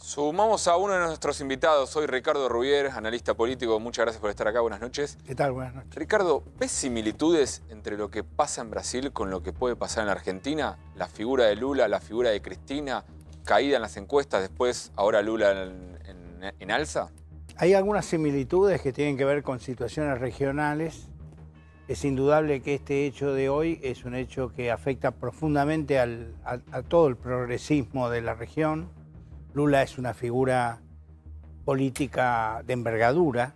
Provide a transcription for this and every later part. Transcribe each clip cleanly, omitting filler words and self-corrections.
Sumamos a uno de nuestros invitados. Soy Ricardo Rubier, analista político. Muchas gracias por estar acá. Buenas noches. ¿Qué tal? Buenas noches. Ricardo, ¿ves similitudes entre lo que pasa en Brasil con lo que puede pasar en la Argentina? La figura de Lula, la figura de Cristina, caída en las encuestas, después ahora Lula en alza. Hay algunas similitudes que tienen que ver con situaciones regionales. Es indudable que este hecho de hoy es un hecho que afecta profundamente a todo el progresismo de la región. Lula es una figura política de envergadura.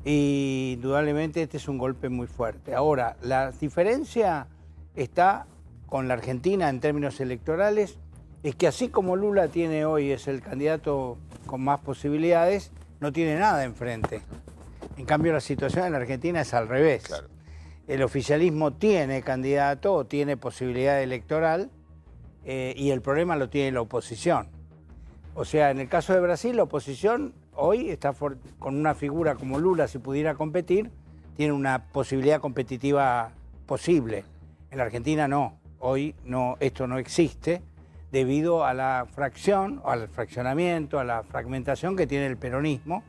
Y indudablemente este es un golpe muy fuerte. Ahora, la diferencia está con la Argentina en términos electorales, es que así como Lula tiene hoy, es el candidato con más posibilidades, no tiene nada enfrente. En cambio, la situación en la Argentina es al revés. Claro. El oficialismo tiene candidato o tiene posibilidad electoral y el problema lo tiene la oposición. O sea, en el caso de Brasil, la oposición hoy está con una figura como Lula, si pudiera competir, tiene una posibilidad competitiva posible. En la Argentina no. Hoy no, esto no existe debido a la fracción, al fraccionamiento, a la fragmentación que tiene el peronismo,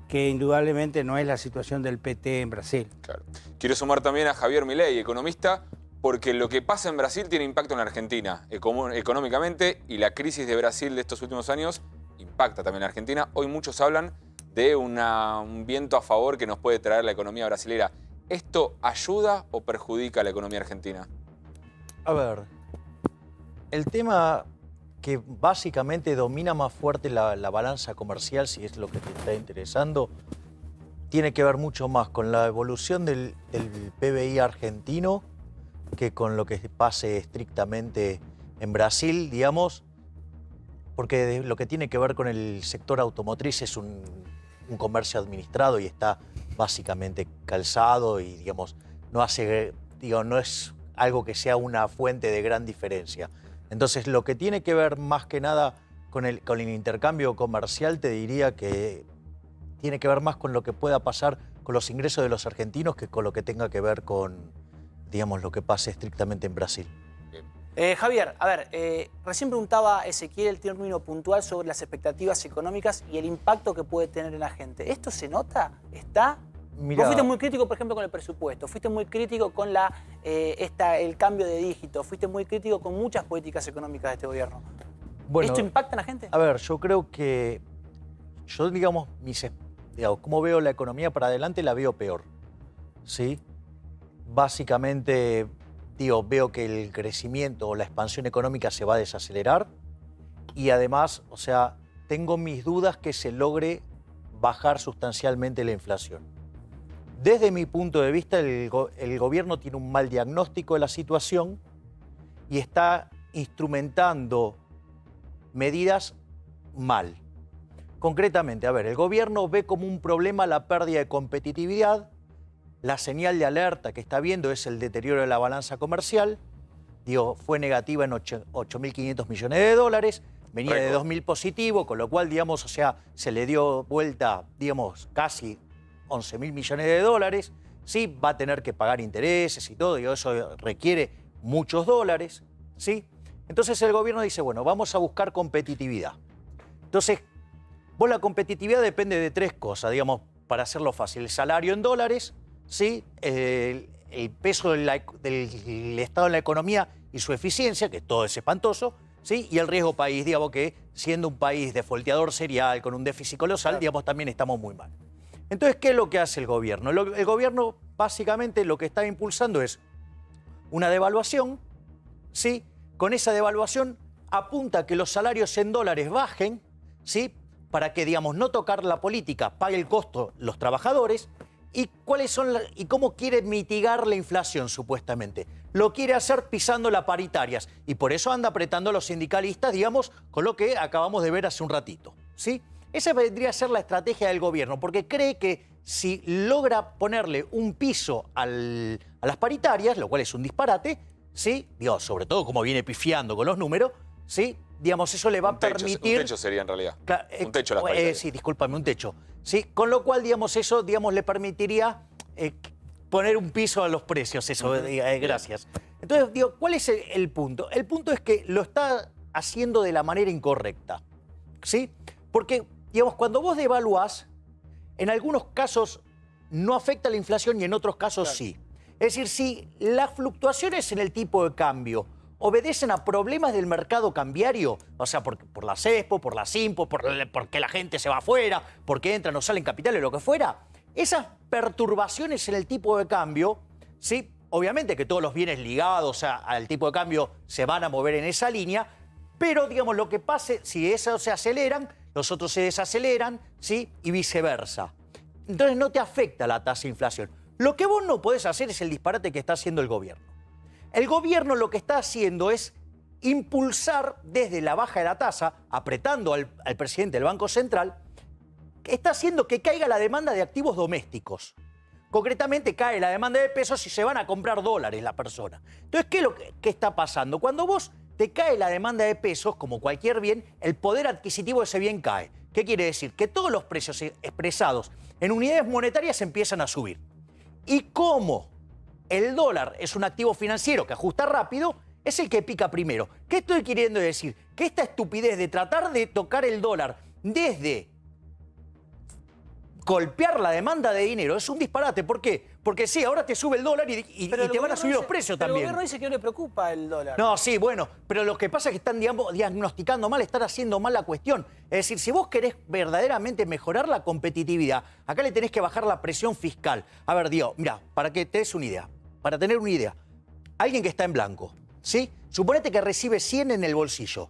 que indudablemente no es la situación del PT en Brasil. Claro. Quiero sumar también a Javier Milei, economista, porque lo que pasa en Brasil tiene impacto en la Argentina económicamente, y la crisis de Brasil de estos últimos años impacta también en la Argentina. Hoy muchos hablan de un viento a favor que nos puede traer la economía brasilera. ¿Esto ayuda o perjudica a la economía argentina? A ver, el tema que básicamente domina más fuerte la balanza comercial, si es lo que te está interesando, tiene que ver mucho más con la evolución del PBI argentino que con lo que pase estrictamente en Brasil, digamos, porque lo que tiene que ver con el sector automotriz es un comercio administrado y está básicamente calzado y, digamos, no es algo que sea una fuente de gran diferencia. Entonces, lo que tiene que ver más que nada con el intercambio comercial, te diría que tiene que ver más con lo que pueda pasar con los ingresos de los argentinos que con lo que tenga que ver con, digamos, lo que pase estrictamente en Brasil. Javier, a ver, recién preguntaba Ezequiel el término puntual sobre las expectativas económicas y el impacto que puede tener en la gente. ¿Esto se nota? ¿Está? Mirá, Vos fuiste muy crítico, por ejemplo, con el presupuesto, fuiste muy crítico con el cambio de dígito, fuiste muy crítico con muchas políticas económicas de este gobierno. bueno, ¿Esto impacta en la gente? A ver, yo creo que, digamos, cómo veo la economía para adelante, la veo peor, ¿sí? Básicamente, veo que el crecimiento o la expansión económica se va a desacelerar y además, o sea, tengo mis dudas que se logre bajar sustancialmente la inflación. Desde mi punto de vista, el gobierno tiene un mal diagnóstico de la situación y está instrumentando medidas mal. Concretamente, a ver, el gobierno ve como un problema la pérdida de competitividad. La señal de alerta que está viendo es el deterioro de la balanza comercial. Fue negativa en 8.500 millones de dólares, venía de 2.000 positivo, con lo cual, digamos, o sea, se le dio vuelta, digamos, casi 11.000 millones de dólares. Sí, va a tener que pagar intereses y todo, y eso requiere muchos dólares, ¿sí? Entonces el gobierno dice, bueno, vamos a buscar competitividad. Entonces, la competitividad depende de tres cosas, digamos, para hacerlo fácil. El salario en dólares, ¿sí? El peso del Estado en la economía y su eficiencia, que todo es espantoso, ¿sí? Y el riesgo país, digamos que siendo un país defolteador serial, con un déficit colosal, digamos, también estamos muy mal. Entonces, ¿qué es lo que hace el gobierno? El gobierno básicamente lo que está impulsando es una devaluación, ¿sí? Con esa devaluación apunta a que los salarios en dólares bajen, ¿sí? Para que, digamos, no tocar la política, pague el costo los trabajadores. ¿Y cómo quiere mitigar la inflación, supuestamente? Lo quiere hacer pisando las paritarias. Y por eso anda apretando a los sindicalistas, digamos, con lo que acabamos de ver hace un ratito, ¿sí? Esa vendría a ser la estrategia del gobierno, porque cree que si logra ponerle un piso a las paritarias, lo cual es un disparate, ¿sí? Sobre todo como viene pifiando con los números, ¿sí? Digamos, eso le va a permitir... Un techo sería en realidad. Un techo a las paritarias. Sí, discúlpame, un techo. ¿Sí? Con lo cual, digamos, eso le permitiría poner un piso a los precios, eso, gracias. Entonces, ¿cuál es el punto? El punto es que lo está haciendo de la manera incorrecta. ¿Sí? Porque, digamos, cuando vos devaluás, en algunos casos no afecta la inflación y en otros casos sí. Es decir, si las fluctuaciones en el tipo de cambio obedecen a problemas del mercado cambiario, o sea, por las Expo, por las Impo, porque la gente se va afuera, porque entran o salen capitales, lo que fuera, esas perturbaciones en el tipo de cambio, ¿sí? Obviamente que todos los bienes ligados al tipo de cambio se van a mover en esa línea, pero, digamos, lo que pase, si esos se aceleran, los otros se desaceleran, ¿sí? Y viceversa. Entonces no te afecta la tasa de inflación. Lo que vos no podés hacer es el disparate que está haciendo el gobierno. El gobierno lo que está haciendo es impulsar desde la baja de la tasa, apretando al presidente del Banco Central, que está haciendo que caiga la demanda de activos domésticos. Concretamente cae la demanda de pesos y se van a comprar dólares la persona. Entonces, ¿qué es lo que está pasando? Cuando vos te cae la demanda de pesos, como cualquier bien, el poder adquisitivo de ese bien cae. ¿Qué quiere decir? Que todos los precios expresados en unidades monetarias empiezan a subir. Y como el dólar es un activo financiero que ajusta rápido, es el que pica primero. ¿Qué estoy queriendo decir? Que esta estupidez de tratar de tocar el dólar desde golpear la demanda de dinero es un disparate. ¿Por qué? Porque sí, ahora te sube el dólar y te van a subir los precios también. Pero el gobierno dice que no le preocupa el dólar. No, sí, bueno, pero lo que pasa es que están, digamos, diagnosticando mal, están haciendo mal la cuestión. Es decir, si vos querés verdaderamente mejorar la competitividad, acá le tenés que bajar la presión fiscal. A ver, Diego, mira, para que te des una idea, para tener una idea, alguien que está en blanco, ¿sí? Suponete que recibe 100 en el bolsillo.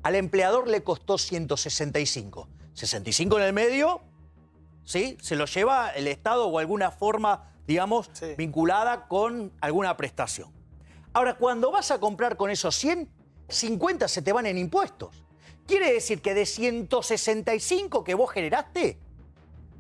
Al empleador le costó 165. 65 en el medio, ¿sí? Se lo lleva el Estado o alguna forma, digamos, vinculada con alguna prestación. Ahora, cuando vas a comprar con esos 100, 50 se te van en impuestos. Quiere decir que de 165 que vos generaste,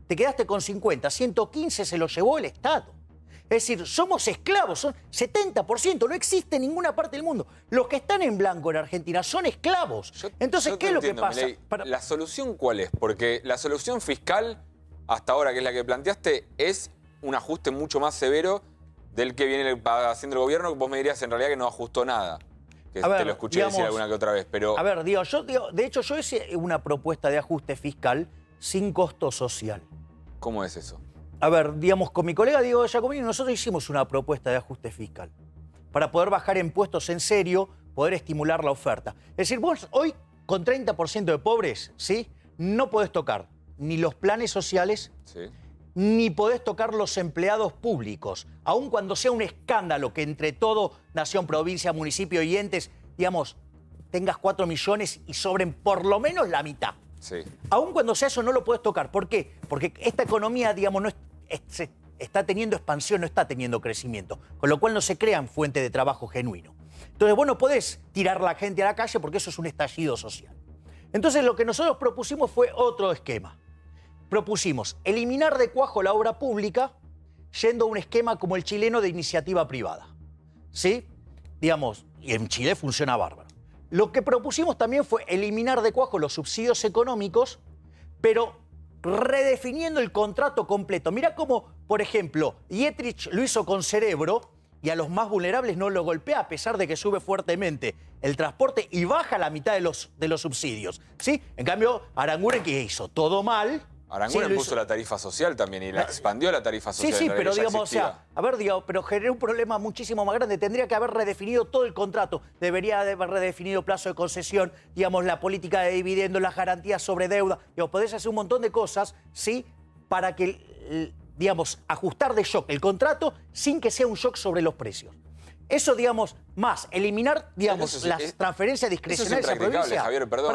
te quedaste con 50. 115 se lo llevó el Estado. Es decir, somos esclavos, son 70%, no existe en ninguna parte del mundo. Los que están en blanco en Argentina son esclavos. Entonces, ¿qué es lo que pasa? ¿La solución cuál es? Porque la solución fiscal, hasta ahora, que es la que planteaste, es un ajuste mucho más severo del que viene haciendo el gobierno, que vos me dirías en realidad que no ajustó nada. Que te lo escuché decir alguna que otra vez, pero... A ver, digo, de hecho, yo hice una propuesta de ajuste fiscal sin costo social. ¿Cómo es eso? A ver, digamos, con mi colega Diego Giacomini nosotros hicimos una propuesta de ajuste fiscal para poder bajar impuestos en serio, poder estimular la oferta. Es decir, vos hoy con 30% de pobres, ¿sí? No podés tocar ni los planes sociales, ni podés tocar los empleados públicos, aun cuando sea un escándalo que entre todo, nación, provincia, municipio y entes, digamos, tengas 4 millones y sobren por lo menos la mitad. Aun cuando sea eso, no lo podés tocar. ¿Por qué? Porque esta economía, digamos, no está teniendo expansión, no está teniendo crecimiento, con lo cual no se crean fuentes de trabajo genuino. Entonces vos no podés tirar a la gente a la calle porque eso es un estallido social. Entonces lo que nosotros propusimos fue otro esquema. Propusimos eliminar de cuajo la obra pública yendo a un esquema como el chileno de iniciativa privada. ¿Sí? Digamos, y en Chile funciona bárbaro. Lo que propusimos también fue eliminar de cuajo los subsidios económicos, pero redefiniendo el contrato completo. Mirá cómo, por ejemplo, Dietrich lo hizo con Cerebro y a los más vulnerables no lo golpea a pesar de que sube fuertemente el transporte y baja la mitad de los subsidios. ¿Sí? En cambio, Aranguren, ¿qué hizo? Todo mal. Aranguren puso la tarifa social también y la expandió la tarifa social. Sí, pero digamos, o sea, a ver, digo, pero generó un problema muchísimo más grande. Tendría que haber redefinido todo el contrato. Debería haber redefinido plazo de concesión, digamos, la política de dividendos, las garantías sobre deuda. Digamos, podés hacer un montón de cosas, ¿sí? Para que, digamos, ajustar de shock el contrato sin que sea un shock sobre los precios. Eso, digamos, más eliminar, digamos, las transferencias discrecionales a provincia. Javier, perdón.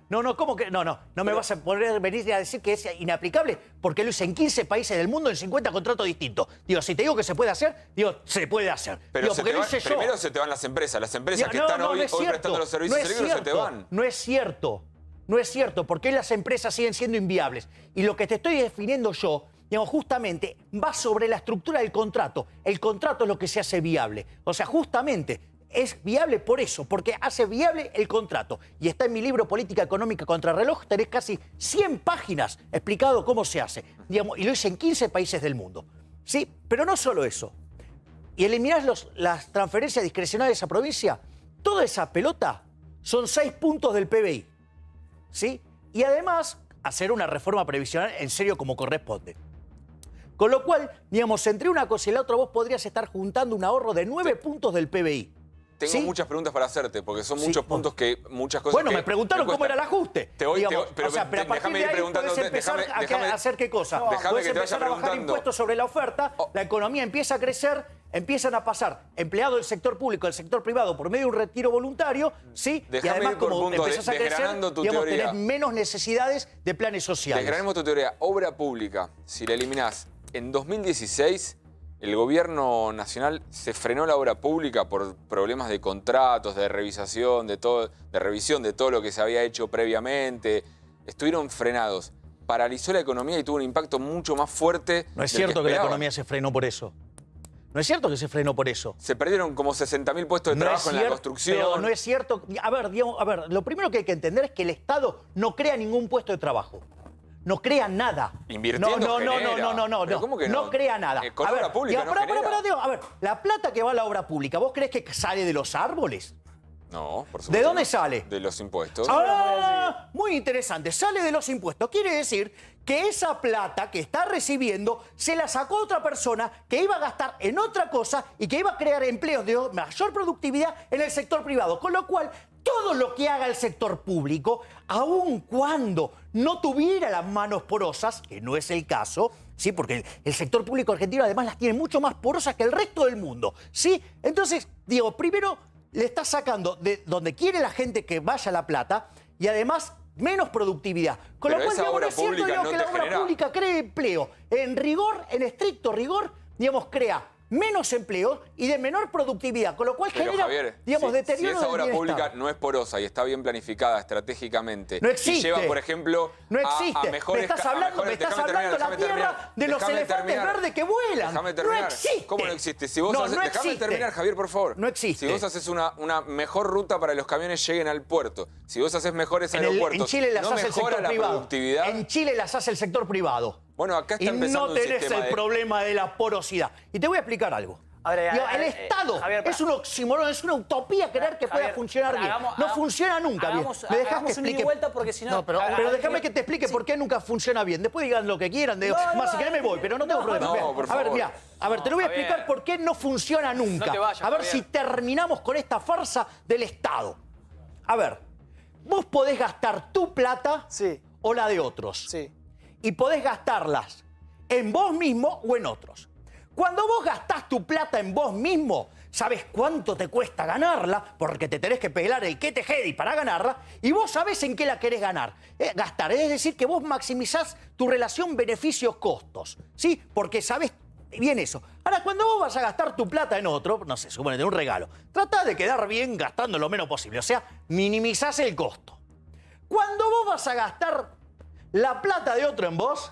No, ¿cómo que? No me vas a venir a decir que es inaplicable porque lo hice en 15 países del mundo en 50 contratos distintos. Digo, si te digo que se puede hacer, digo, se puede hacer. Pero digo, primero se te van las empresas que están hoy prestando los servicios servicios se te van. No es cierto, porque las empresas siguen siendo inviables. Y lo que te estoy definiendo yo, digamos, justamente va sobre la estructura del contrato. El contrato es lo que se hace viable. O sea, justamente es viable por eso, porque hace viable el contrato. Y está en mi libro Política Económica Contrarreloj, tenés casi 100 páginas explicado cómo se hace. Digamos, y lo hice en 15 países del mundo. ¿Sí? Pero no solo eso. Y eliminás las transferencias discrecionales a provincia, toda esa pelota son 6 puntos del PBI. ¿Sí? Y además, hacer una reforma previsional en serio como corresponde. Con lo cual, digamos, entre una cosa y la otra vos podrías estar juntando un ahorro de 9 puntos del PBI. Tengo ¿Sí? muchas preguntas para hacerte, porque son Sí, muchos puntos que, muchas cosas Bueno, que me preguntaron cómo era el ajuste. Te voy, digamos. pero O sea, pero a partir déjame de ir ahí preguntándote, puedes empezar a hacer qué cosa. déjame Puedes que te vaya empezar a bajar preguntando. impuestos sobre la oferta, la economía empieza a crecer, empiezan a pasar empleados del sector público al sector privado por medio de un retiro voluntario, ¿sí? Y Déjame además, ir por como puntos, empezás a crecer, desgranando tu digamos, teoría. tenés menos necesidades de planes sociales. Desgranemos tu teoría. Obra pública, si la eliminás, en 2016 el gobierno nacional se frenó la obra pública por problemas de contratos, de revisación, de revisión de todo lo que se había hecho previamente. Estuvieron frenados. Paralizó la economía y tuvo un impacto mucho más fuerte. No es del cierto que la esperaban. economía se frenó por eso. No es cierto que se frenó por eso. Se perdieron como 60.000 puestos de No es trabajo en la cierto, construcción. Pero no es cierto. A ver, lo primero que hay que entender es que el Estado no crea ningún puesto de trabajo. No crea nada. Invirtiendo genera. No. ¿Pero cómo que no? No crea nada. Con A ver, obra pública no genera. a ver, la plata que va a la obra pública, ¿vos creés que sale de los árboles? No, por supuesto. ¿De dónde no. sale? De los impuestos. Ah, muy interesante. Sale de los impuestos. Quiere decir que esa plata que está recibiendo se la sacó otra persona que iba a gastar en otra cosa y que iba a crear empleos de mayor productividad en el sector privado. Con lo cual, todo lo que haga el sector público, aun cuando no tuviera las manos porosas, que no es el caso, ¿sí? Porque el sector público argentino además las tiene mucho más porosas que el resto del mundo, ¿sí? Entonces, digo, primero le está sacando de donde quiere la gente que vaya la plata y además menos productividad. Con Pero lo cual, esa digamos, obra no es cierto, pública digamos, no que te la obra genera- pública cree empleo. En rigor, en estricto rigor, digamos, crea menos empleo y de menor productividad, con lo cual Pero, genera, Javier, digamos, si deterioro esa del obra bienestar. pública no es porosa y está bien planificada estratégicamente No existe. y lleva, por ejemplo, No a existe. mejores... Me estás hablando de la tierra de los elefantes verdes que vuelan. Déjame terminar. No existe. ¿Cómo no existe? Si vos No, haces, no déjame existe. terminar, Javier, por favor. No existe. Si vos haces una mejor ruta para que los camiones lleguen al puerto, si vos haces mejores aeropuertos, En Chile las ¿no hace el mejora sector la privado. productividad? En Chile las hace el sector privado. Bueno, acá está Y empezando no un tenés sistema el problema de la porosidad. Y te voy a explicar algo. A ver, Digo, el Estado Javier, es un oxímoron, es una utopía creer que pueda Javier, funcionar bien. No funciona nunca bien. ¿Me dejás que un ida y explique? vuelta porque si no... No, pero déjame que te explique por qué nunca funciona bien. Después digan lo que quieran. Más si querés me voy, pero no tengo problema. no, Mirá, por a ver, favor. mira, a ver, te lo voy a Javier. explicar por qué no funciona nunca. No te vayas, a ver Javier. si terminamos con esta farsa del Estado. A ver, vos podés gastar tu plata Sí. o la de otros. Sí. Y podés gastarlas en vos mismo o en otros. Cuando vos gastás tu plata en vos mismo, sabés cuánto te cuesta ganarla, porque te tenés que pelar el que te jedi para ganarla, y vos sabés en qué la querés gastar. Es decir, que vos maximizás tu relación beneficios-costos, ¿sí? Porque sabés bien eso. Ahora, cuando vos vas a gastar tu plata en otro, no sé, suponete un regalo, tratá de quedar bien gastando lo menos posible, o sea, minimizás el costo. Cuando vos vas a gastar la plata de otro en vos,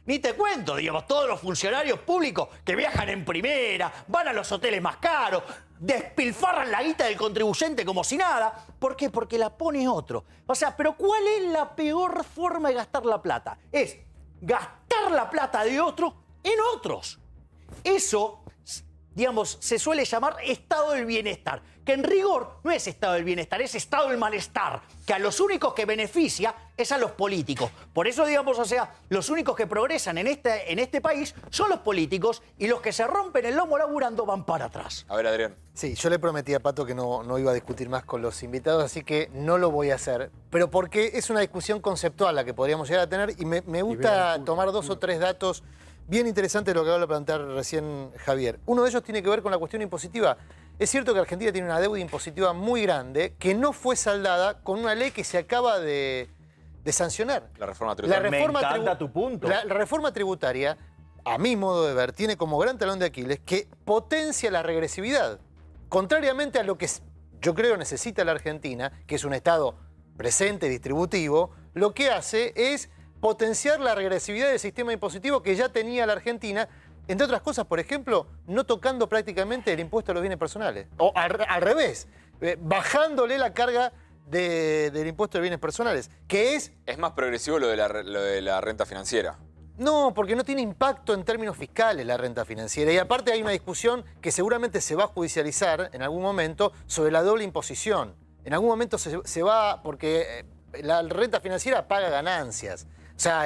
ni te cuento, digamos, todos los funcionarios públicos que viajan en primera, van a los hoteles más caros, despilfarran la guita del contribuyente como si nada. ¿Por qué? Porque la pone otro. O sea, pero ¿cuál es la peor forma de gastar la plata? Es gastar la plata de otro en otros. Eso, digamos, se suele llamar estado del bienestar, que en rigor no es estado del bienestar, es estado del malestar, que a los únicos que beneficia es a los políticos. Por eso, digamos, o sea, los únicos que progresan en este país son los políticos y los que se rompen el lomo laburando van para atrás. A ver, Adrián. Sí, yo le prometí a Pato que no iba a discutir más con los invitados, así que no lo voy a hacer. Pero porque es una discusión conceptual la que podríamos llegar a tener y me gusta tomar 2 o 3 datos bien interesantes de lo que acaba de plantear recién Javier. Uno de ellos tiene que ver con la cuestión impositiva. Es cierto que Argentina tiene una deuda impositiva muy grande que no fue saldada con una ley que se acaba de sancionar. La reforma tributaria. Me encanta tu punto. La reforma tributaria, a mi modo de ver, tiene como gran talón de Aquiles que potencia la regresividad. Contrariamente a lo que yo creo necesita la Argentina, que es un Estado presente, distributivo, lo que hace es potenciar la regresividad del sistema impositivo que ya tenía la Argentina, entre otras cosas, por ejemplo, no tocando prácticamente el impuesto a los bienes personales. O al revés, bajándole la carga del impuesto de bienes personales, que es... Es más progresivo lo de la renta financiera. No, porque no tiene impacto en términos fiscales la renta financiera. Y aparte hay una discusión que seguramente se va a judicializar en algún momento sobre la doble imposición en algún momento se va, porque la renta financiera paga ganancias. O sea,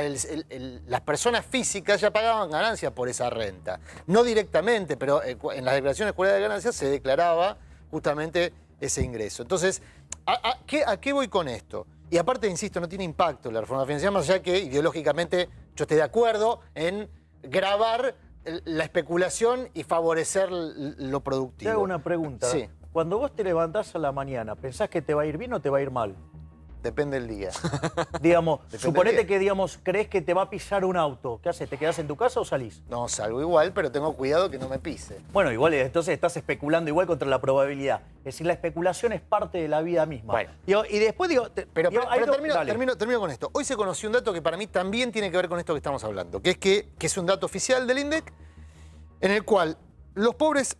las personas físicas ya pagaban ganancias por esa renta. No directamente, pero en las declaraciones juradas de ganancias se declaraba justamente ese ingreso. Entonces, ¿a qué voy con esto? Y aparte, insisto, no tiene impacto la reforma financiera, más allá que ideológicamente yo esté de acuerdo en grabar la especulación y favorecer lo productivo. Te hago una pregunta. Sí. Cuando vos te levantás a la mañana, ¿pensás que te va a ir bien o te va a ir mal? Depende del día. Digamos, Depende suponete del día. que, digamos, crees que te va a pisar un auto. ¿Qué haces? ¿Te quedás en tu casa o salís? No, salgo igual, pero tengo cuidado que no me pise. Bueno, igual entonces estás especulando igual contra la probabilidad. Es decir, la especulación es parte de la vida misma. Bueno. Digo, y después digo... Pero dale. termino con esto. Hoy se conoció un dato que para mí también tiene que ver con esto que estamos hablando, que es un dato oficial del INDEC, en el cual los pobres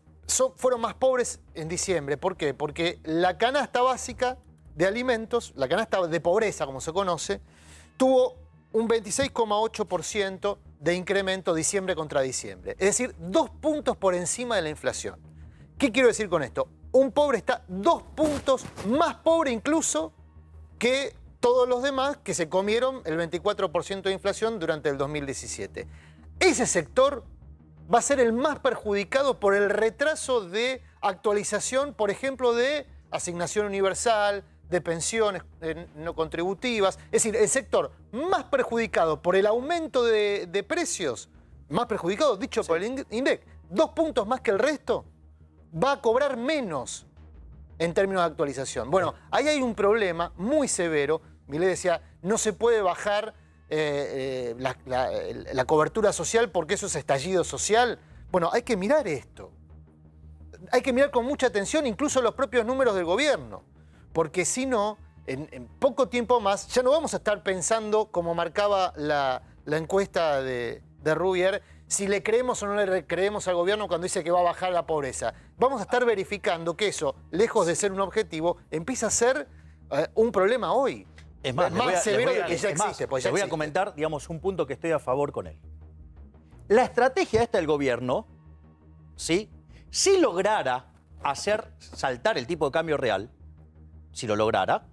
fueron más pobres en diciembre. ¿Por qué? Porque la canasta básica de alimentos, la canasta de pobreza, como se conoce, tuvo un 26,8% de incremento diciembre contra diciembre. Es decir, 2 puntos por encima de la inflación. ¿Qué quiero decir con esto? Un pobre está 2 puntos más pobre incluso que todos los demás que se comieron el 24% de inflación durante el 2017. Ese sector va a ser el más perjudicado por el retraso de actualización, por ejemplo, de asignación universal, de pensiones no contributivas. Es decir, el sector más perjudicado por el aumento de precios, más perjudicado, dicho por el INDEC, 2 puntos más que el resto, va a cobrar menos en términos de actualización. Bueno, ahí hay un problema muy severo. Milei decía, no se puede bajar la cobertura social porque eso es estallido social. Bueno, hay que mirar esto. Hay que mirar con mucha atención incluso los propios números del gobierno. Porque si no, en poco tiempo más, ya no vamos a estar pensando, como marcaba la encuesta de Rubier, si le creemos o no le creemos al gobierno cuando dice que va a bajar la pobreza. Vamos a estar verificando que eso, lejos de ser un objetivo, empieza a ser un problema hoy. Es más, severo de que ya existe. Pues ya voy a existe. comentar, digamos, un punto que estoy a favor con él. La estrategia esta del gobierno, ¿sí? Si lograra hacer saltar el tipo de cambio real, si lo lograra,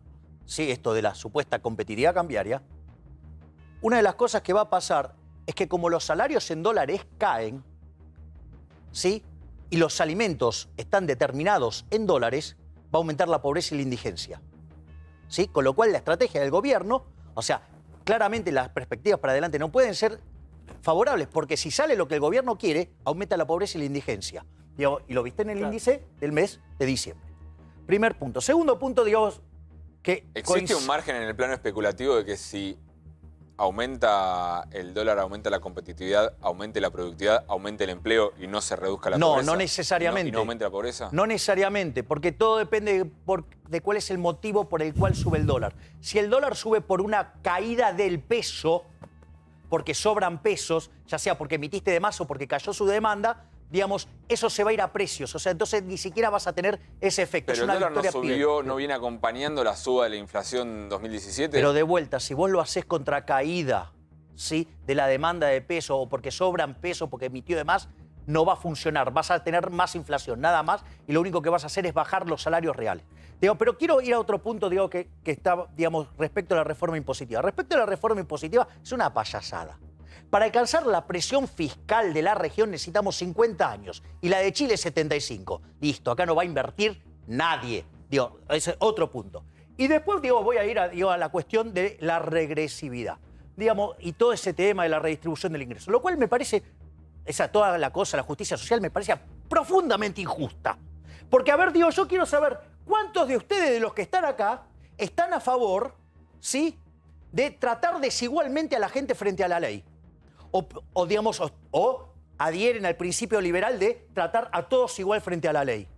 ¿sí? Esto de la supuesta competitividad cambiaria, una de las cosas que va a pasar es que como los salarios en dólares caen, ¿sí? Y los alimentos están determinados en dólares, va a aumentar la pobreza y la indigencia. ¿Sí? Con lo cual la estrategia del gobierno, o sea, claramente las perspectivas para adelante no pueden ser favorables, porque si sale lo que el gobierno quiere, aumenta la pobreza y la indigencia. Digamos, y lo viste en el índice del mes de diciembre. Primer punto. Segundo punto, digamos, que... ¿Existe un margen en el plano especulativo de que si aumenta el dólar, aumenta la competitividad, aumente la productividad, aumente el empleo y no se reduzca la pobreza? No, no necesariamente. ¿Y no aumente la pobreza? No necesariamente, porque todo depende de cuál es el motivo por el cual sube el dólar. Si el dólar sube por una caída del peso, porque sobran pesos, ya sea porque emitiste de más o porque cayó su demanda, digamos, eso se va a ir a precios. O sea, entonces ni siquiera vas a tener ese efecto. Pero es una el dólar no victoria subió, no viene acompañando la suba de la inflación en 2017. Pero de vuelta, si vos lo haces contra caída, ¿sí? De la demanda de peso o porque sobran peso, porque emitió de más, no va a funcionar. Vas a tener más inflación, nada más, y lo único que vas a hacer es bajar los salarios reales. Digo, pero quiero ir a otro punto, digo, que está, digamos, respecto a la reforma impositiva. Respecto a la reforma impositiva, es una payasada. Para alcanzar la presión fiscal de la región necesitamos 50 años y la de Chile 75. Listo, acá no va a invertir nadie. Digo, ese es otro punto. Y después, digo, voy a ir a la cuestión de la regresividad. Digamos, y todo ese tema de la redistribución del ingreso. Lo cual me parece, toda la cosa, la justicia social, me parece profundamente injusta. Porque, a ver, digo, yo quiero saber cuántos de ustedes, de los que están acá, están a favor, ¿sí?, de tratar desigualmente a la gente frente a la ley. O adhieren al principio liberal de tratar a todos igual frente a la ley.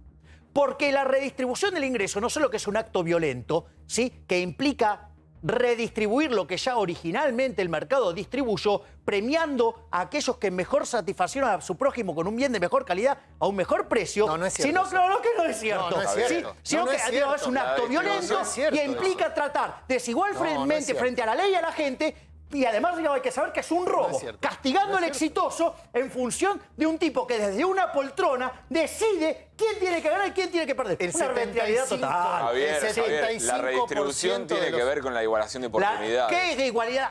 Porque la redistribución del ingreso no solo que es un acto violento, ¿sí?, que implica redistribuir lo que ya originalmente el mercado distribuyó, premiando a aquellos que mejor satisfacieron a su prójimo con un bien de mejor calidad a un mejor precio. No, no es cierto. Sino, claro, que no es cierto. No es cierto. ¿Sí? Sino No, no que es cierto. es un acto violento y implica tratar desigualmente frente a la ley a la gente. Y además, digamos, hay que saber que es un robo, castigando al exitoso en función de un tipo que desde una poltrona decide quién tiene que ganar y quién tiene que perder. El Una arbitrariedad 75, total. Javier, el Javier, la 75% redistribución de tiene los- que ver con la igualación de oportunidades. ¿Qué es de igualdad?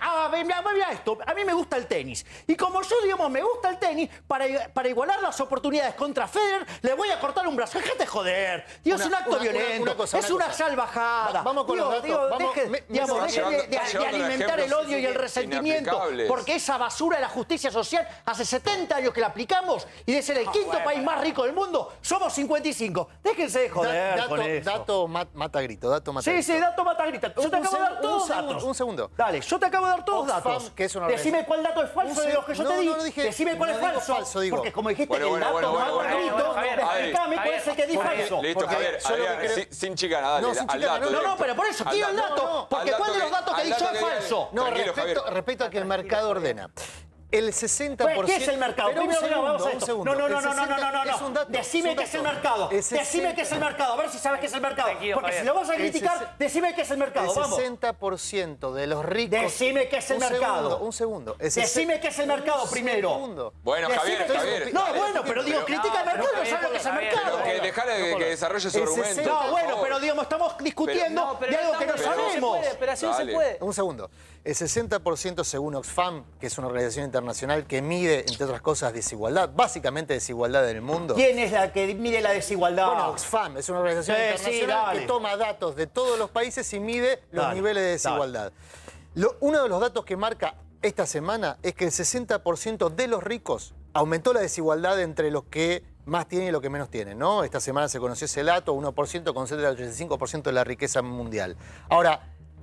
Mira esto. A mí me gusta el tenis. Y como yo, digamos, me gusta el tenis, para igualar las oportunidades contra Federer, le voy a cortar un brazo. Déjate joder. Dios, es un acto violento. Es una salvajada. Vamos con los datos. Vamos, Digamos, deje de alimentar el odio y el resentimiento. inaplicables. Porque esa basura de la justicia social hace 70 años que la aplicamos y de ser el quinto país más rico del mundo, somos 55. Déjense de joder con eso. dato mata grito, dato mata Sí, grito. sí, dato mata grita. Yo te acabo de dar todos datos. Un segundo. Dale, yo te acabo de dar todos Oxfam, datos. que es una Decime cuál dato es falso de los que yo te di. No dije, Decime cuál es no digo falso. falso, digo. Porque como dijiste Bueno, que el bueno, dato bueno, mata bueno, grito, Javier, explícame cuál es el que di falso. Listo, Porque Javier, yo lo que Adrián, creo- sin chicana, dale, No, sin al chicana, dato. no, No, directo. pero por eso, Al tiro el dato, dato. Porque al ¿cuál de los datos que al di yo dato es que- falso? No, Tranquilo, Javier. respecto a que el mercado ordena. El 60%... ¿Qué es el mercado? Pero Primero vamos a un esto. segundo. No, El 60 es un dato. Decime qué es el mercado. Decime qué es el mercado. A ver si sabes qué es el mercado. Tranquilo, Porque Javier. si lo vas a criticar, decime qué es el mercado. El Vamos. 60% de los ricos... Decime qué es el Un mercado. segundo, un segundo. Decime qué es el mercado primero. Segundo. Bueno, Decime Javier, qué es- Javier. No, dale. bueno, pero digo, critica el mercado y no sabe lo que es el Javier, mercado. Pero que dejale que desarrolle su El argumento. 60 No, por bueno, favor. pero digamos, estamos discutiendo de algo que no sabemos. Pero así no se Dale. puede. Un segundo. El 60% según Oxfam, que es una organización internacional que mide, entre otras cosas, desigualdad, básicamente desigualdad en el mundo. ¿Quién es la que mide la desigualdad? Bueno, Oxfam es una organización Sí, internacional dale. que toma datos de todos los países y mide los Dale, niveles de desigualdad. Uno de los datos que marca esta semana es que el 60% de los ricos aumentó la desigualdad entre los que más tienen y los que menos tienen, ¿no? Esta semana se conoció ese dato, 1% concentra el 85% de la riqueza mundial. Ahora,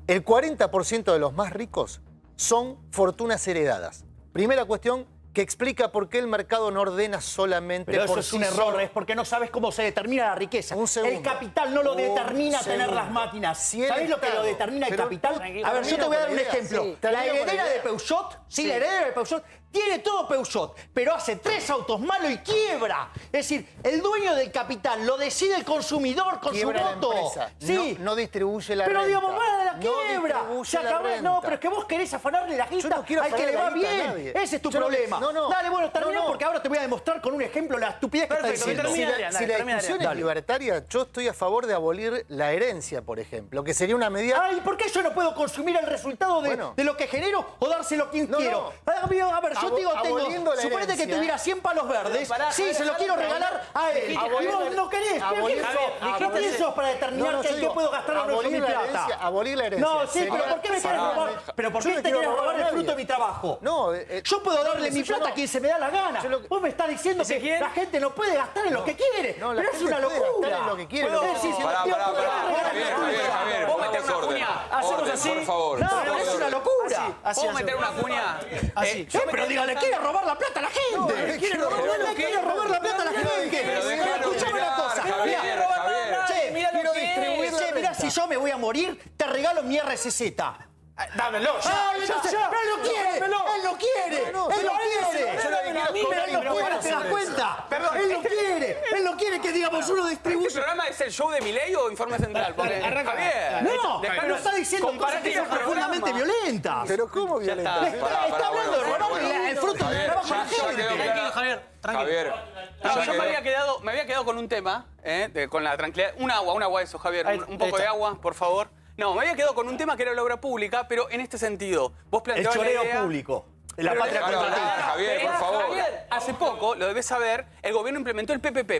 el 40% de los más ricos son fortunas heredadas. Primera cuestión que explica por qué el mercado no ordena solamente Pero eso por es sí un error, solo. es porque no sabes cómo se determina la riqueza. Un segundo. El capital no lo Un determina tener segundo. las máquinas. Si el ¿Sabés lo que lo Estado- determina el pero- capital? Tranquilo, A ver, yo te voy a dar un termina con la idea. ejemplo. Sí, La termina con la heredera de idea. Peugeot, Sí. la heredera de Peugeot tiene todo Peugeot, pero hace 3 autos malos y quiebra. Es decir, el dueño del capital lo decide el consumidor con Quiebra su la voto. empresa. Sí. No distribuye la Pero renta. digamos, va a la No quiebra. distribuye Se la acabó. renta. No, pero es que vos querés afanarle la Yo guita no quiero al que afanar le la va guita a bien. nadie. Ese es tu Yo no- problema. no. Dale, bueno, termina No. porque ahora te voy a demostrar con un ejemplo la estupidez que Perfecto, está que diciendo. termine, Si Adrián, la termina, discusión Adrián. es libertaria, yo estoy a favor de abolir la herencia, por ejemplo, que sería una medida... Ay, ¿por qué yo no puedo consumir el resultado Bueno. de lo que genero o dárselo a quien No, quiero? A ver, yo Abo- digo, aboliendo la suponete que herencia. tuviera 100 palos verdes, Pero pará, sí, Javier, se lo Javier, quiero Javier, regalar a él. Y vos no querés, ¿qué Abolir- sos para determinar yo qué digo, puedo gastar o no con mi abolir la plata? herencia, abolir la herencia. No, sí, Sería- pero ¿por qué me querés Pará. robar? ¿Pero por Yo qué no te quiero querés robar robar a el nadie. fruto de mi trabajo? No, Yo puedo darle mi yo plata no- a quien se me da la gana. yo lo- Vos me estás diciendo que Ezequiel. la gente no puede gastar en lo que quiere. No, la pero es gente una puede gastar locura. en lo que quiere, Puedo lo que decir, quiere. Pará, digo, pará, puedo pará. regalar Javier, mi Javier, plata. Javier, Vos pongamos metés una orden. cuña. Hacemos Orden, así. por favor. No, Por pero es favor. una locura. ¿Puedo meter una cuña? Pero dígale, quiere robar la plata a la gente. Quiere robar la plata a la gente. Pero déjalo Escuchame una terminar, cosa. Javier, Mirá, Javier. Che, Mirá lo quiero que distribuir es. la renta. Mirá, si yo me voy a morir, te regalo mi RCZ. Dámelo, Ay, entonces, él lo quiere, él lo quiere, él lo quiere. Pero él no puede, ¿te das cuenta? Él no quiere que digamos uno ¿Este distribuya. programa es el show de Milei o Informe Central? Porque, Javier, No, dejanos pero está diciendo cosas que son compartir el profundamente programa. violentas. Pero ¿cómo violenta? Está hablando de robar el fruto del Javier, trabajo de la ya quedó gente. clara. Tranquilo, Javier, tranquilo. Javier, No, ya yo quedó. me había quedado con un tema, con la tranquilidad. Un agua eso, Javier. Ahí, Un poco ahí de está. agua, por favor. No, me había quedado con un tema que era la obra pública, pero en este sentido. Vos El planteabas la choreo idea- público. La Pero patria Claro, contratista. Javier, por favor. Javier, hace poco, lo debes saber, el gobierno implementó el PPP,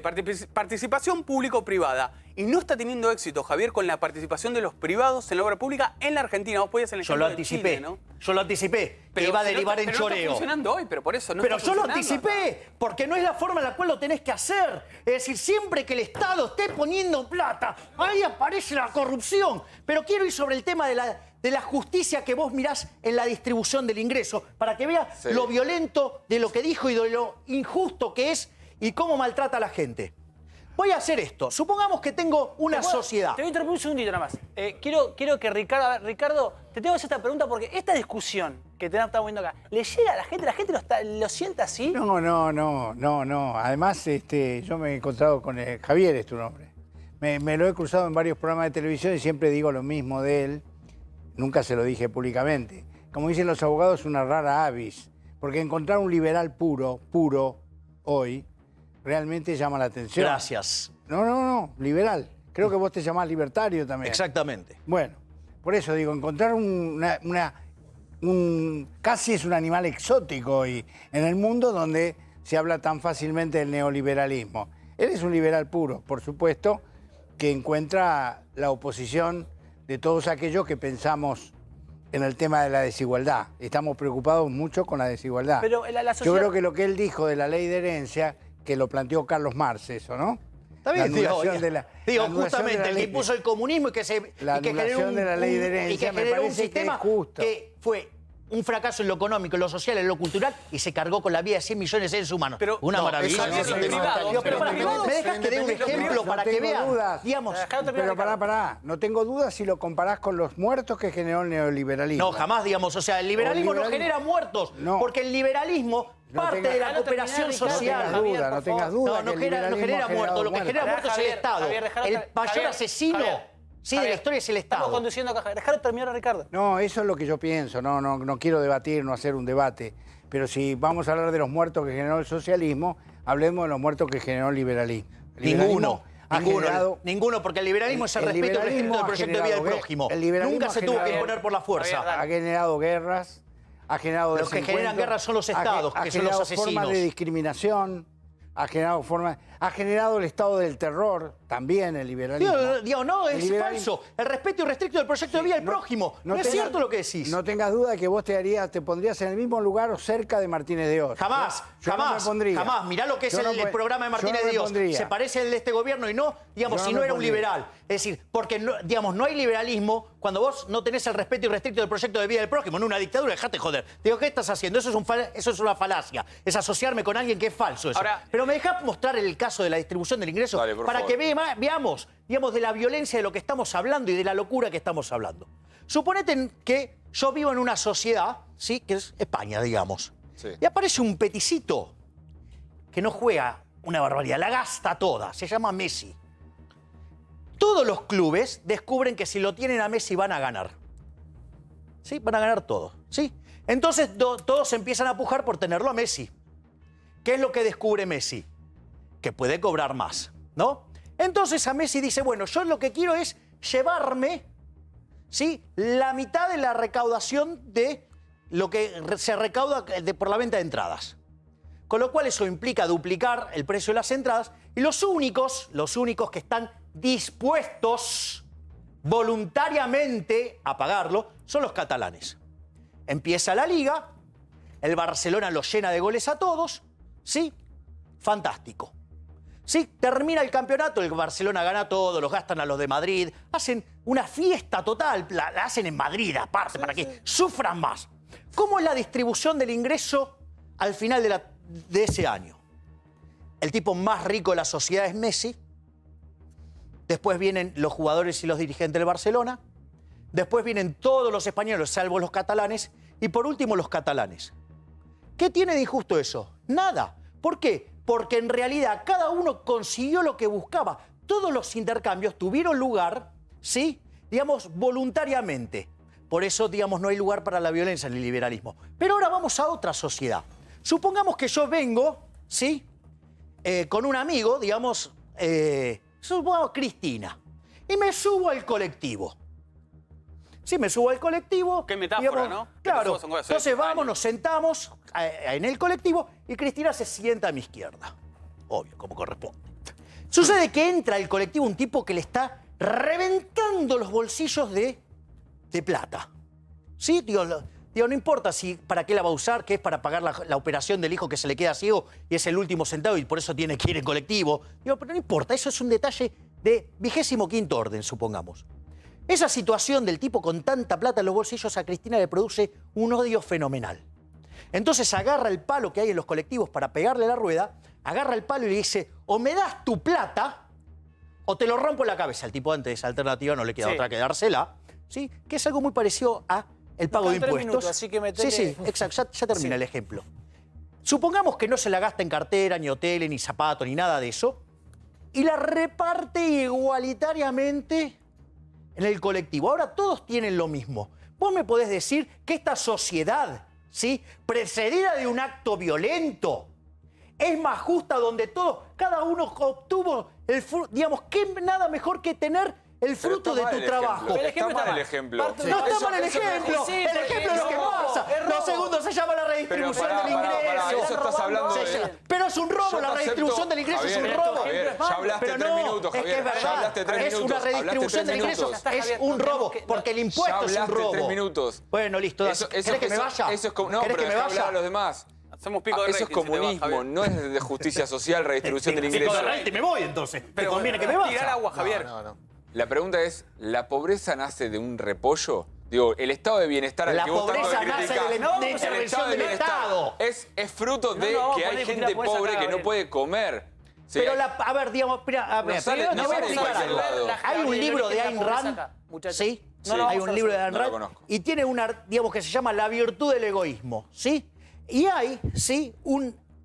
participación público-privada. Y no está teniendo éxito, Javier, con la participación de los privados en la obra pública en la Argentina. Vos podías en el Yo lo ejemplo de anticipé. Chile, ¿no? Yo lo anticipé. Que iba a si no derivar está- en pero no está choreo. funcionando hoy, pero por eso no Pero está yo lo funcionando. anticipé, porque no es la forma en la cual lo tenés que hacer. Es decir, siempre que el Estado esté poniendo plata, ahí aparece la corrupción. Pero quiero ir sobre el tema de la justicia que vos mirás en la distribución del ingreso, para que veas Sí. lo violento de lo que dijo y de lo injusto que es y cómo maltrata a la gente. Voy a hacer esto. Supongamos que tengo una sociedad. Te voy a interrumpir un segundito nada más. Quiero que Ricardo... A ver, Ricardo, te tengo que hacer esta pregunta porque esta discusión que estamos viendo acá, ¿le llega a la gente? ¿La gente lo siente así? No. Además, yo me he encontrado con Javier, es tu nombre. Me lo he cruzado en varios programas de televisión y siempre digo lo mismo de él. Nunca se lo dije públicamente. Como dicen los abogados, una rara avis. Porque encontrar un liberal puro, hoy, realmente llama la atención. Gracias. No, liberal. Creo que vos te llamás libertario también. Exactamente. Bueno, por eso digo, encontrar casi es un animal exótico hoy en el mundo donde se habla tan fácilmente del neoliberalismo. Él es un liberal puro, por supuesto, que encuentra la oposición de todos aquellos que pensamos en el tema de la desigualdad. Estamos preocupados mucho con la desigualdad. Pero la sociedad... Yo creo que lo que él dijo de la ley de herencia, que lo planteó Carlos Marx, eso, ¿no? Está bien, La anulación de la justamente el que ley- impuso el comunismo y que La anulación de la ley de herencia me generó un parece que sistema es justo. que fue un fracaso en lo económico, en lo social, en lo cultural y se cargó con la vida de 100 millones de seres humanos. Pero, una no, maravilla. eso es privado. Digo, pero Los ¿me dejas que dé un ejemplo para que vean? Dudas. Digamos, Pero pará, no tengo dudas si lo comparás con los muertos que generó el neoliberalismo. no, jamás, digamos. O sea, el liberalismo no liberalismo- genera muertos, No. porque el liberalismo No parte tengas- de la Déjalo cooperación terminar, social. No tengas duda, no tengas duda. No, que el no genera liberalismo ha muertos. Lo que generado genera muertos es el Javier, Estado. Javier, déjalo El ter- mayor Javier, asesino Javier, sí, de la historia es el Estamos Estado. conduciendo acá. Dejalo terminar a Ricardo. No, eso es lo que yo pienso. No quiero debatir, no hacer un debate. Pero si vamos a hablar de los muertos que generó el socialismo, hablemos de los muertos que generó el liberalismo. El liberalismo ha generado- Ninguno, porque el liberalismo es el respeto y el liberalismo respeto del ha proyecto de vida del generado- prójimo. el liberalismo Nunca ha se tuvo que generado- imponer por la fuerza. Javier, ha generado guerras, ha generado Los que generan desencuentros, guerras son los estados, ha que son los generado asesinos. formas de discriminación, ha generado el estado del terror, también el liberalismo. Digo, no, El es liberalismo- falso. El respeto y restricto del proyecto de vida del prójimo. No es tengas- cierto lo que decís. No tengas duda de que vos te pondrías en el mismo lugar o cerca de Martínez de Oz. Jamás, Yo no jamás, me pondría. jamás. Mirá lo que es Yo no el me- programa de yo Martínez no me de Dios. pondría. Se parece al de este gobierno y no, digamos, Yo si no no me era un pondría. liberal. Es decir, porque, digamos, no hay liberalismo cuando vos no tenés el respeto y restricto del proyecto de vida del prójimo. En una dictadura, dejate joder. Digo, ¿qué estás haciendo? Eso es una falacia. Es asociarme con alguien que es falso eso. Ahora- Pero me dejás mostrar el caso de la distribución del ingreso Dale, por para favor. que veamos, digamos, de la violencia de lo que estamos hablando y de la locura que estamos hablando. Suponete que yo vivo en una sociedad, ¿sí? Que es España, digamos. Sí. Y aparece un peticito que no juega una barbaridad, la gasta toda, se llama Messi. Todos los clubes descubren que si lo tienen a Messi van a ganar. ¿Sí? Van a ganar todo, ¿sí? Entonces todos empiezan a pujar por tenerlo a Messi. ¿Qué es lo que descubre Messi? Que puede cobrar más, ¿no? Entonces a Messi dice, bueno, yo lo que quiero es llevarme, ¿sí? La mitad de la recaudación de lo que se recauda por la venta de entradas. Con lo cual eso implica duplicar el precio de las entradas y los únicos que están dispuestos voluntariamente a pagarlo son los catalanes. Empieza la liga, el Barcelona los llena de goles a todos, ¿sí? Fantástico. Sí, termina el campeonato, el Barcelona gana todo, los gastan a los de Madrid, hacen una fiesta total, la hacen en Madrid aparte, para que sufran más. ¿Cómo es la distribución del ingreso al final de ese año? El tipo más rico de la sociedad es Messi, después vienen los jugadores y los dirigentes del Barcelona, después vienen todos los españoles, salvo los catalanes, y por último los catalanes. ¿Qué tiene de injusto eso? Nada. ¿Por qué? Porque en realidad cada uno consiguió lo que buscaba. Todos los intercambios tuvieron lugar, ¿sí? Digamos, voluntariamente. Por eso, digamos, no hay lugar para la violencia en el liberalismo. Pero ahora vamos a otra sociedad. Supongamos que yo vengo, ¿sí? Con un amigo, digamos, supongamos Cristina, y me subo al colectivo. Sí, me subo al colectivo. Qué metáfora, ¿no? Que te Claro. subas a un coche hace Entonces vamos, años. nos sentamos en el colectivo y Cristina se sienta a mi izquierda. Obvio, como corresponde. Sucede que entra al colectivo un tipo que le está reventando los bolsillos de plata. ¿Sí? Digo, no importa si para qué la va a usar, que es para pagar la operación del hijo que se le queda ciego y es el último centavo y por eso tiene que ir en colectivo. Digo, pero no importa, eso es un detalle de 25º orden, supongamos. Esa situación del tipo con tanta plata en los bolsillos a Cristina le produce un odio fenomenal. Entonces agarra el palo que hay en los colectivos para pegarle la rueda, agarra el palo y le dice, o me das tu plata o te lo rompo en la cabeza. El tipo ante esa alternativa no le queda Sí. otra que dársela, ¿sí? Que es algo muy parecido a el pago de Nos quedan 3 impuestos. minutos, así que metele- Sí, exacto, ya termina Sí. el ejemplo. Supongamos que no se la gasta en cartera, ni hoteles, ni zapatos, ni nada de eso, y la reparte igualitariamente en el colectivo. Ahora todos tienen lo mismo. Vos me podés decir que esta sociedad, ¿sí? Precedida de un acto violento, es más justa, donde cada uno obtuvo el fruto. Digamos, ¿qué nada mejor que tener el fruto de tu trabajo? Pero el Está ejemplo mal está el mal. ejemplo. Parte- No está Eso- mal el eso no es ejemplo. Sí, El ejemplo es lo que porque pasa. es robo. Lo segundo se llama la redistribución Pero del pará, ingreso. eso estás hablando Se de- llama- Pero es un robo, Yo la te redistribución acepto, del ingreso es un Javier, robo. Javier, ya hablaste Pero 3 no, minutos, es que Javier. es verdad. Ya hablaste 3 Es minutos. una hablaste redistribución 3 del ingreso. minutos. Es Javier, un no tenemos robo, que- porque el Ya impuesto es un hablaste robo. 3 minutos. Bueno, listo. ¿Querés que me vaya? Eso es como, no, ¿Querés pero que me dejá hablar vaya? a los demás. Hacemos pico de Eso es rating si te vas, comunismo, Javier. no es de justicia social, redistribución del ingreso. Me voy entonces. ¿Te conviene que me Tirar vaya? agua, Javier. No. La pregunta es, ¿la pobreza nace de un repollo? Digo, el estado de bienestar al La que vos tanto pobreza nace criticás, de la No, el intervención estado de del bienestar Estado. es fruto de No, no, que ponle hay discutir gente la pobreza pobre acá, que no Gabriel. puede comer. Sí, Pero, hay- a ver, digamos, mira, a ver, sale- primero no te voy a sale de explicar cualquier algo. lado. Hay un libro de Ayn Rand, muchachos. ¿sí? No lo Hay vamos a un libro de resolver. Ayn No lo Rand conozco. y tiene digamos, que se llama La virtud del egoísmo, ¿sí? Y hay, ¿sí?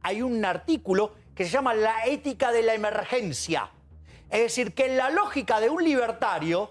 Hay un artículo que se llama La ética de la emergencia. Es decir, que en la lógica de un libertario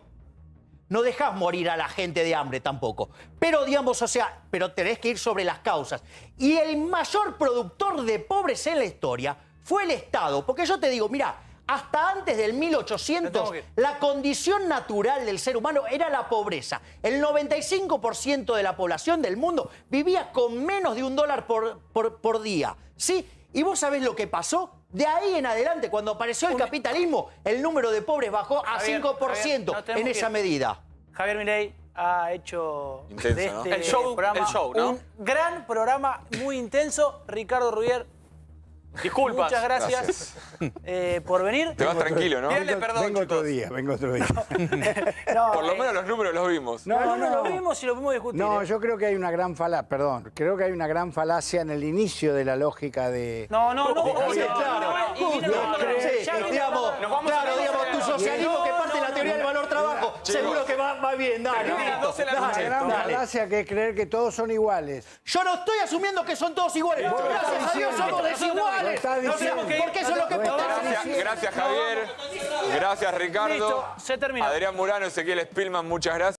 no dejás morir a la gente de hambre tampoco. Pero, digamos, o sea, pero tenés que ir sobre las causas. Y el mayor productor de pobres en la historia fue el Estado. Porque yo te digo, mira, hasta antes del 1800, la condición natural del ser humano era la pobreza. El 95% de la población del mundo vivía con menos de $1 por día, ¿sí? ¿Y vos sabés lo que pasó? De ahí en adelante, cuando apareció el capitalismo, el número de pobres bajó a Javier, 5% no tenemos en esa que- medida. Javier Milei ha hecho Intenso, de ¿no? este El show, ¿no? un gran programa, muy intenso. Ricardo Rubier, Disculpas. muchas gracias, por venir. Te vas tranquilo, ¿no? Pídale perdón, vengo otro chicos. día, vengo otro día. No, Por lo menos los números los vimos. no, lo vimos y lo vimos discutir. No, yo creo que hay una gran creo que hay una gran falacia en el inicio de la lógica de... No, Sí, claro. Sí, digamos, claro, digamos, tu socialismo que parte de la teoría del valor trabajo, seguro que va bien, dale. Termina a las 12 de la La noche. gran Dale. falacia que es creer que todos son iguales. Yo no estoy asumiendo que son todos iguales. Gracias a Dios somos Lo desiguales. está No sé, diciendo. porque eso es lo que Gracias Javier. Gracias Ricardo. Listo, se terminó. Adrián Murano, Ezequiel Spillman, muchas gracias.